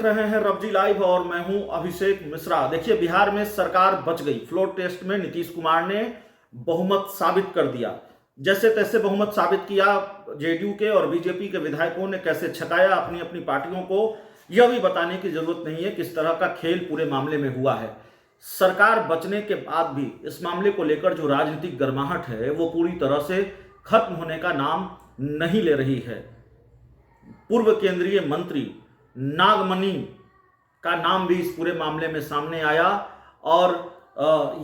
देख रहे हैं रबजी लाइव और मैं हूं अभिषेक मिश्रा। देखिए, बिहार में सरकार बच गई। फ्लोर टेस्ट में नीतीश कुमार ने बहुमत साबित कर दिया। जैसे तैसे बहुमत साबित किया। जेडीयू के और बीजेपी के विधायकों ने कैसे छकाया अपनी अपनी पार्टियों को, यह भी बताने की जरूरत नहीं है किस तरह का खेल पूरे मामले में हुआ है। सरकार बचने के बाद भी इस मामले को लेकर जो राजनीतिक गर्माहट है वो पूरी तरह से खत्म होने का नाम नहीं ले रही है। पूर्व केंद्रीय मंत्री नागमणि का नाम भी इस पूरे मामले में सामने आया और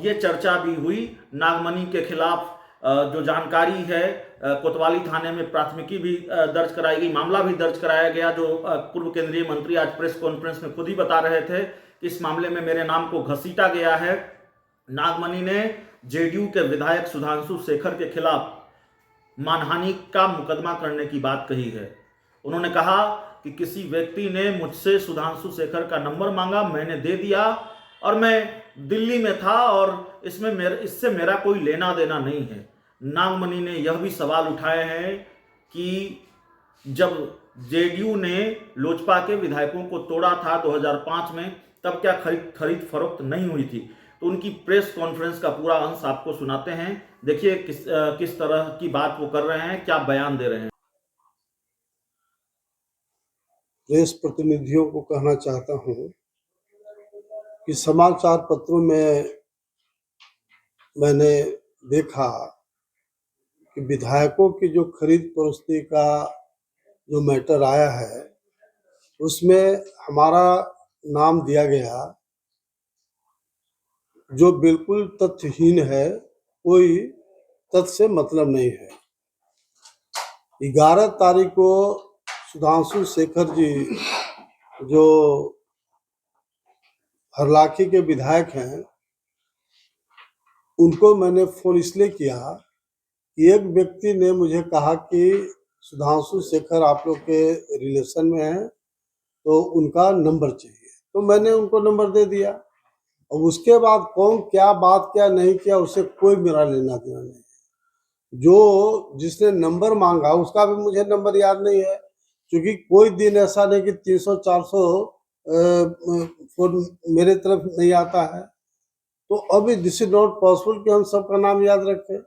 ये चर्चा भी हुई। नागमणि के खिलाफ जो जानकारी है, कोतवाली थाने में प्राथमिकी भी दर्ज कराई गई, मामला भी दर्ज कराया गया। जो पूर्व केंद्रीय मंत्री आज प्रेस कॉन्फ्रेंस में खुद ही बता रहे थे कि इस मामले में मेरे नाम को घसीटा गया है। नागमणि ने जेडीयू के विधायक सुधांशु शेखर के खिलाफ मानहानि का मुकदमा करने की बात कही है। उन्होंने कहा कि किसी व्यक्ति ने मुझसे सुधांशु शेखर का नंबर मांगा, मैंने दे दिया और मैं दिल्ली में था और इससे मेरा कोई लेना देना नहीं है। नागमणि ने यह भी सवाल उठाए हैं कि जब जेडीयू ने लोजपा के विधायकों को तोड़ा था 2005 में, तब क्या खरीद फरोख्त नहीं हुई थी? तो उनकी प्रेस कॉन्फ्रेंस का पूरा अंश आपको सुनाते हैं। देखिए किस तरह की बात वो कर रहे हैं, क्या बयान दे रहे हैं। प्रेस प्रतिनिधियों को कहना चाहता हूं कि समाचार पत्रों में मैंने देखा कि विधायकों की जो खरीद फरोख्ती का जो मैटर आया है उसमें हमारा नाम दिया गया, जो बिल्कुल तथ्यहीन है, कोई तथ्य से मतलब नहीं है। 11 तारीख को सुधांशु शेखर जी जो हरलाखी के विधायक हैं, उनको मैंने फोन इसलिए किया कि एक व्यक्ति ने मुझे कहा कि सुधांशु शेखर आप लोग के रिलेशन में है तो उनका नंबर चाहिए, तो मैंने उनको नंबर दे दिया। और उसके बाद कौन क्या बात क्या नहीं किया उससे कोई मेरा लेना देना नहीं है। जो जिसने नंबर मांगा उसका भी मुझे नंबर याद नहीं है, क्योंकि कोई दिन ऐसा नहीं कि 300-400 फोन मेरे तरफ नहीं आता है। तो अभी दिस इज नॉट पॉसिबल कि हम सबका नाम याद रखें।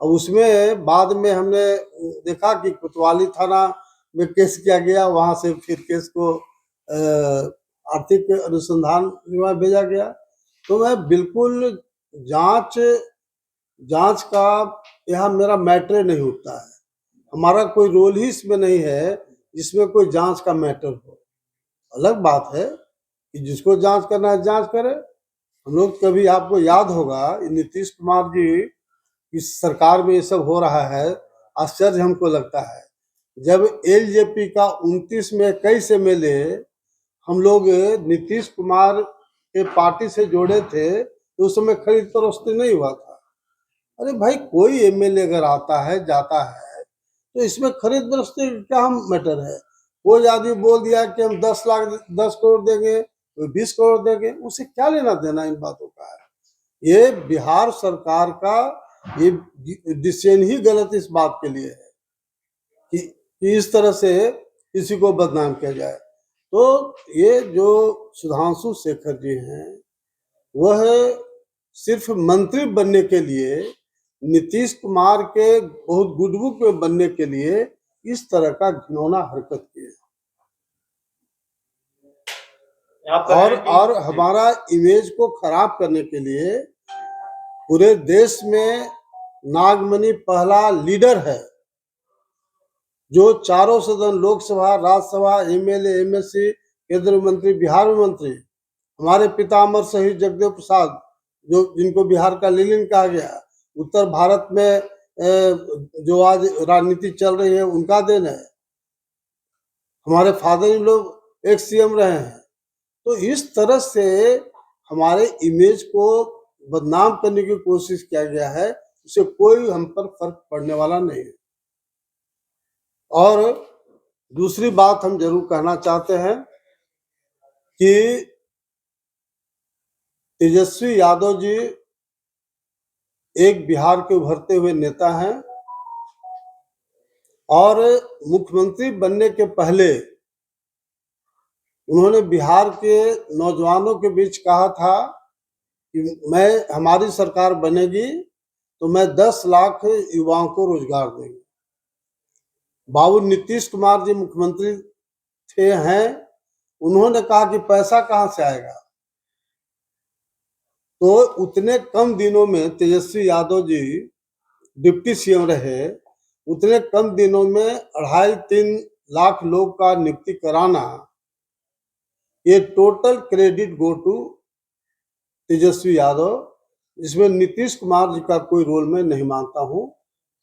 और उसमें बाद में हमने देखा कि कोतवाली थाना में केस किया गया, वहां से फिर केस को आर्थिक अनुसंधान विभाग भेजा गया। तो मैं बिल्कुल जांच का यहाँ मेरा मैटर नहीं उठता है। हमारा कोई रोल ही इसमें नहीं है जिसमें कोई जांच का मैटर हो। अलग बात है कि जिसको जांच करना है जांच करे। हम लोग कभी, आपको याद होगा, नीतीश कुमार जी की सरकार में ये सब हो रहा है, आश्चर्य हमको लगता है। जब एलजेपी का 29 में 21 एमएलए हम लोग नीतीश कुमार के पार्टी से जोड़े थे तो उस समय खरीद फरोख्त नहीं हुआ था। अरे भाई, कोई एमएलए अगर आता है जाता है तो इसमें खरीद फरोख्त क्या हम मैटर है? कोई आदमी बोल दिया कि हम 10 करोड़ देंगे, 20 करोड़ देंगे, उसे क्या लेना देना इन बातों का है? ये बिहार सरकार का ये डिसीजन ही गलत इस बात के लिए है कि इस तरह से किसी को बदनाम किया जाए। तो ये जो सुधांशु शेखर जी हैं, वह सिर्फ मंत्री बनने के लिए, नीतीश कुमार के बहुत गुडबुक में बनने के लिए इस तरह का घिनौना हरकत किए और हमारा इमेज को खराब करने के लिए पूरे देश में नागमणि पहला लीडर है जो चारों सदन, लोकसभा, राज्यसभा, एमएलए, एमएससी, केंद्रीय मंत्री, बिहार में मंत्री, हमारे पितामह शहीद जगदेव प्रसाद जो जिनको बिहार का लीलिन कहा गया, उत्तर भारत में जो आज राजनीति चल रही है उनका देन है। हमारे फादर इन लोग एक सीएम रहे हैं। तो इस तरह से हमारे इमेज को बदनाम करने की कोशिश किया गया है, उससे कोई हम पर फर्क पड़ने वाला नहीं है। और दूसरी बात हम जरूर कहना चाहते हैं कि तेजस्वी यादव जी एक बिहार के उभरते हुए नेता हैं और मुख्यमंत्री बनने के पहले उन्होंने बिहार के नौजवानों के बीच कहा था कि हमारी सरकार बनेगी तो मैं 10 लाख युवाओं को रोजगार देंगे। बाबू नीतीश कुमार जी मुख्यमंत्री हैं, उन्होंने कहा कि पैसा कहाँ से आएगा। तो उतने कम दिनों में तेजस्वी यादव जी डिप्टी सीएम रहे, उतने कम दिनों में 2.5-3 लाख लोग का नियुक्ति कराना, ये total credit go to Tejashwi Yadav. इसमें नीतीश कुमार जी का कोई रोल मैं नहीं मानता हूँ,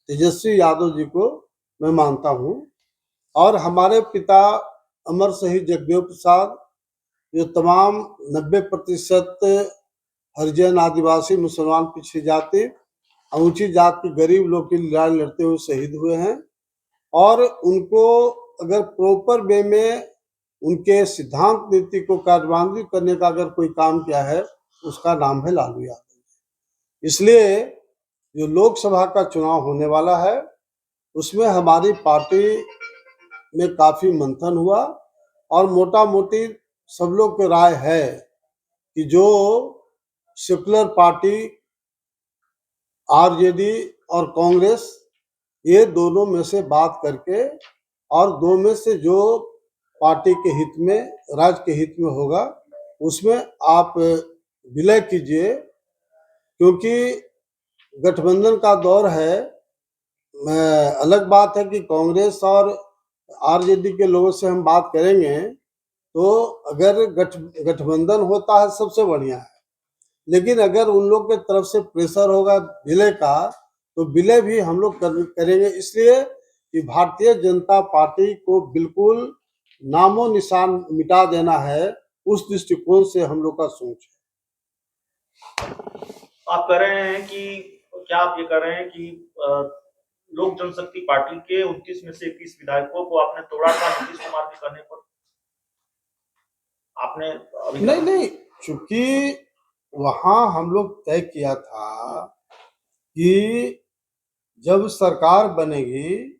तेजस्वी यादव जी को मैं मानता हूँ। और हमारे पिता अमर शहीद जगदेव प्रसाद, जो तमाम 90% हरिजन, आदिवासी, मुसलमान, पिछड़ी जाति, ऊंची जात के गरीब लोग की लड़ाई लड़ते हुए शहीद हुए हैं। और उनको अगर प्रॉपर वे में उनके सिद्धांत नीति को कार्यान्वित करने का अगर कोई काम किया है, उसका नाम है लालू यादव। इसलिए जो लोकसभा का चुनाव होने वाला है, उसमें हमारी पार्टी में काफी मंथन हुआ और मोटा मोटी सब लोग की राय है कि जो सेकुलर पार्टी आरजेडी और कांग्रेस, ये दोनों में से बात करके और दो में से जो पार्टी के हित में, राज्य के हित में होगा, उसमें आप विलय कीजिए। क्योंकि गठबंधन का दौर है। अलग बात है कि कांग्रेस और आरजेडी के लोगों से हम बात करेंगे तो अगर गठबंधन होता है सबसे बढ़िया है, लेकिन अगर उन लोग के तरफ से प्रेशर होगा विलय का, तो विलय भी हम लोग करेंगे। इसलिए कि भारतीय जनता पार्टी को बिल्कुल नामो निशान मिटा देना है, उस दृष्टिकोण से हम लोग का सोच है। आप कह रहे हैं कि क्या आप ये कह रहे हैं कि लोक जनशक्ति पार्टी के 29 में से 21 विधायकों को आपने तोड़ा था नीतीश कुमार के कहने पर? आपने अभी नहीं, चूंकि वहां हम लोग तय किया था कि जब सरकार बनेगी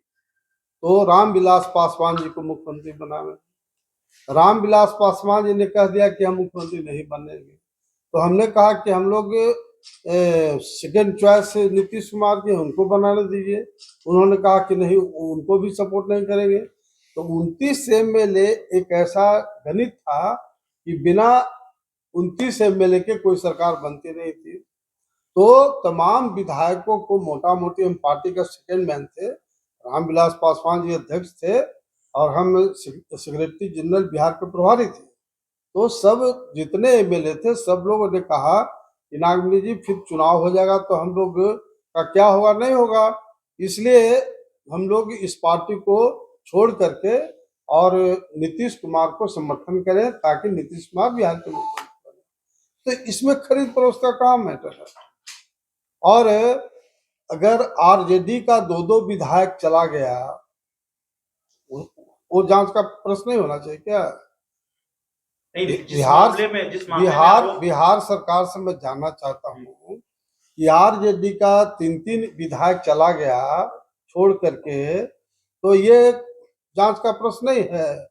तो रामविलास पासवान जी को मुख्यमंत्री बनावे। रामविलास पासवान जी ने कह दिया कि हम मुख्यमंत्री नहीं बनेंगे, तो हमने कहा कि हम लोग सेकेंड चॉइस नीतीश कुमार जी, उनको बनाने दीजिए। उन्होंने कहा कि नहीं, उनको भी सपोर्ट नहीं करेंगे। तो 29 एमएलए एक ऐसा गणित था कि बिना 29 एमएलए के कोई सरकार बनती नहीं थी। तो तमाम विधायकों को मोटा मोटी, हम पार्टी का सेकेंड मैन थे, रामविलास पासवान जी अध्यक्ष थे और हम सेक्रेटरी जनरल बिहार के प्रभारी थे। तो सब जितने एमएलए थे, सब लोगों ने कहा कि नागमणि जी फिर चुनाव हो जाएगा तो हम लोग का क्या होगा, नहीं होगा। इसलिए हम लोग इस पार्टी को छोड़ करके और नीतीश कुमार को समर्थन करें, ताकि नीतीश कुमार बिहार के मुख्यमंत्री बने। तो इसमें खरीद फरोख्त का काम मैटर है। और अगर आरजेडी का 2-2 विधायक चला गया, वो जांच का प्रश्न नहीं होना चाहिए क्या? बिहार सरकार से मैं जानना चाहता हूँ कि आरजेडी का 3-3 विधायक चला गया छोड़ करके, तो ये जांच का प्रश्न नहीं है।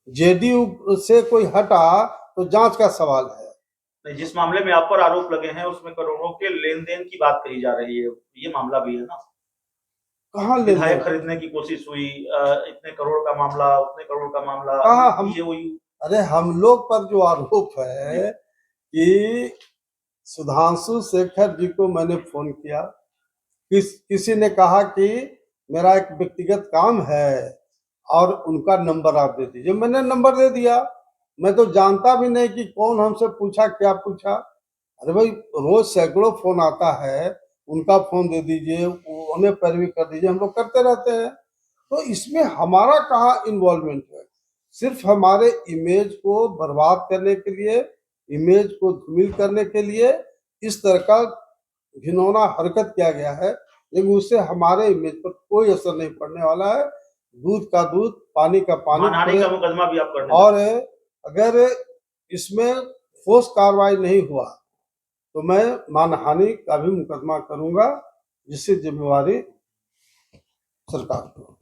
जेडीयू से कोई हटा तो जांच का सवाल है। जिस मामले में आप पर आरोप लगे हैं उसमें करोड़ों के लेन देन की बात कही जा रही है, ये मामला भी है ना? कहाँ विधायक खरीदने की कोशिश हुई, इतने करोड़ का मामला, उतने करोड़ का मामला, कहाँ हम, अरे हम लोग पर जो आरोप है कि सुधांशु शेखर जी को मैंने फोन किया, किसी ने कहा कि मेरा एक व्यक्तिगत काम है और उनका नंबर आप दे दीजिए। मैंने नंबर दे दिया। मैं तो जानता भी नहीं कि कौन हमसे पूछा, क्या पूछा। अरे भाई, रोज सैकड़ों फोन आता है, उनका फोन दे दीजिए, उन्हें पैरवी कर दीजिए, हम लोग करते रहते हैं। तो इसमें हमारा कहाँ इन्वॉल्वमेंट है? सिर्फ हमारे इमेज को बर्बाद करने के लिए, इमेज को धूमिल करने के लिए इस तरह का घिनौना हरकत किया गया है, लेकिन उससे हमारे इमेज पर कोई असर नहीं पड़ने वाला है। दूध का दूध, पानी का पानी। मानहानि का मुकदमा भी आप करने, और अगर इसमें ठोस कार्रवाई नहीं हुआ तो मैं मानहानि का भी मुकदमा करूंगा, जिससे जिम्मेवारी सरकार को।